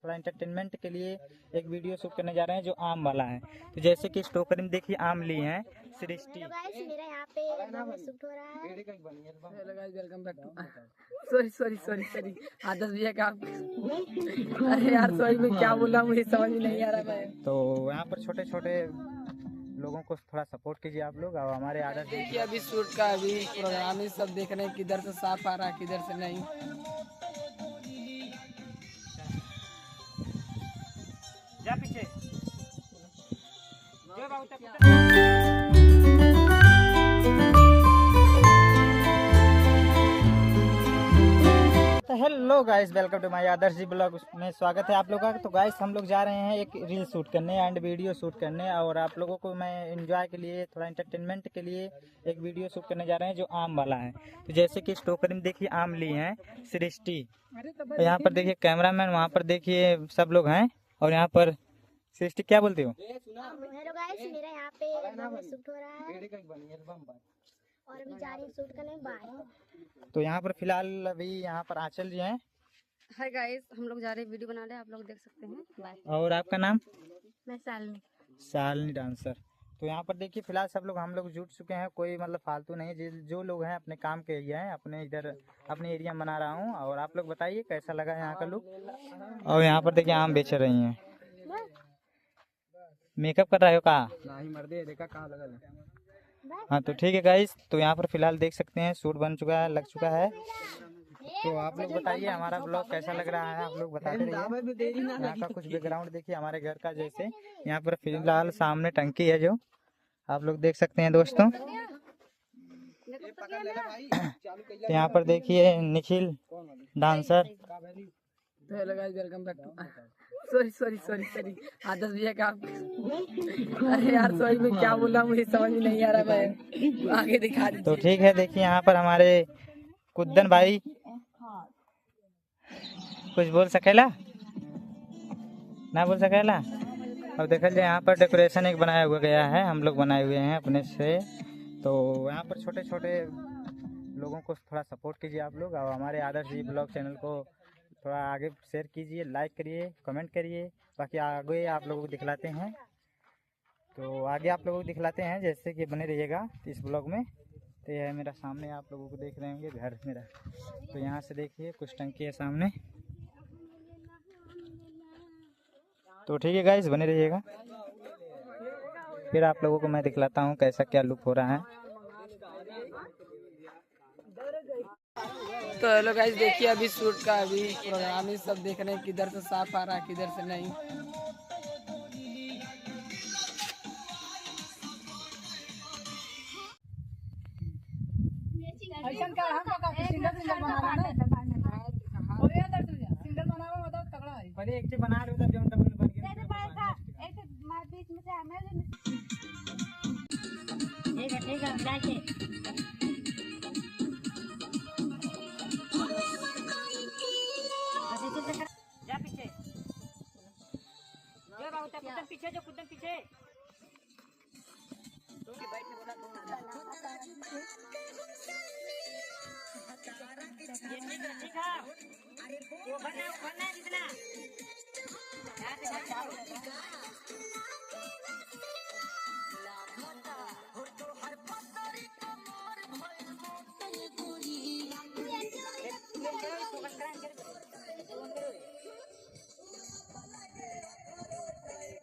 थोड़ा एंटरटेनमेंट के लिए एक वीडियो शूट करने जा रहे हैं जो आम वाला है। तो जैसे कि इस टोकरी में देखिए आम ली हैं सृष्टि। हेलो गाइस, मेरा यहाँ पे शूट हो रहा है। Hello guys, welcome back to sorry Adarsh भैया का अरे यार सॉरी मैं क्या बोल रहा हूँ मुझे समझ में नहीं आ रहा मैं। तो यहाँ पर छोटे छोटे लोगों को थोड़ा सपोर्ट कीजिए आप लोग। और हमारे आदर्श देखिए अभी शूट का अभी प्रोग्राम ही सब देख रहे हैं, किधर से साफ आ रहा है किधर से नहीं। जा पीछे तो hello guys, welcome to my Adarsh ji blog में स्वागत है आप लोगों का। तो गाइस हम लोग जा रहे हैं एक रील शूट करने एंड वीडियो शूट करने, और आप लोगों को मैं एंजॉय के लिए थोड़ा एंटरटेनमेंट के लिए एक वीडियो शूट करने जा रहे हैं जो आम वाला है। तो जैसे कि इस टोकरी में देखिए आम ली हैं सृष्टि। तो यहाँ पर देखिए कैमरामैन, वहाँ पर देखिए सब लोग हैं, और यहाँ पर सृष्टि क्या बोलती हो? हेलो गाइस, मेरा यहाँ पे शूट हो रहा है और अभी जा रही हूँ शूट करने। बाय। तो यहाँ पर फिलहाल अभी यहाँ पर आंचल जी हैं। हाय गाइस, हम लोग जा रहे हैं वीडियो बना रहे हैं, आप लोग देख सकते हैं। बाय। और आपका नाम? मैं शालिनी। शालिनी डांसर। तो यहाँ पर देखिए फिलहाल सब लोग हम लोग जुट चुके हैं, कोई मतलब फालतू नहीं। जो लोग हैं अपने काम के एरिया हैं, अपने इधर अपने एरिया में बना रहा हूँ। और आप लोग बताइए कैसा लगा यहाँ का लुक। और यहाँ पर देखिए आम बेच रही हैं। मेकअप कर रहे हो का? हाँ तो ठीक है गाइस, तो यहाँ पर फिलहाल देख सकते हैं शूट बन चुका है, लग चुका है। तो आप लोग बताइए हमारा ब्लॉग कैसा लग रहा है, आप लोग बताते रहिए। यहाँ का कुछ बैकग्राउंड देखिए हमारे घर का। जैसे यहाँ पर फिलहाल सामने टंकी है जो आप लोग देख सकते हैं दोस्तों। तो यहाँ पर देखिए Nikhil dancer. Hello guys, welcome back to sorry Adarsh भैया का अरे यार सॉरी मैं क्या बोल रहा हूँ मुझे समझ में नहीं आ रहा मैं। आगे दिखा दीजिए। तो ठीक है, देखिए यहाँ पर हमारे कुद्दन भाई कुछ बोल सकेला ना बोल सकेला। अब देखा जाए यहाँ पर डेकोरेशन एक बनाया हुआ गया है, हम लोग बनाए हुए हैं अपने से। तो यहाँ पर छोटे छोटे लोगों को थोड़ा सपोर्ट कीजिए आप लोग। और हमारे आदर्श जी ब्लॉग चैनल को थोड़ा आगे शेयर कीजिए, लाइक करिए, कमेंट करिए। बाकी आगे आप लोगों को दिखलाते हैं, तो आगे आप लोगों को दिखलाते हैं, जैसे कि बने रहिएगा इस ब्लॉग में। तो यह है मेरा सामने, आप लोगों को देख रहे होंगे घर मेरा। तो यहाँ से देखिए कुछ टंकी है सामने। तो ठीक है गाइस, बने रहिएगा, फिर आप लोगों को मैं दिखलाता हूँ कैसा क्या लुक हो रहा है। तो हेलो गाइस, देखिए अभी शूट का अभी प्रोग्राम ही सब देख रहे हैं, किधर से साफ आ रहा है किधर से नहीं। बना रहे जा पीछे पीछे जो कुदन पीछे ठीक है वो भरना जितना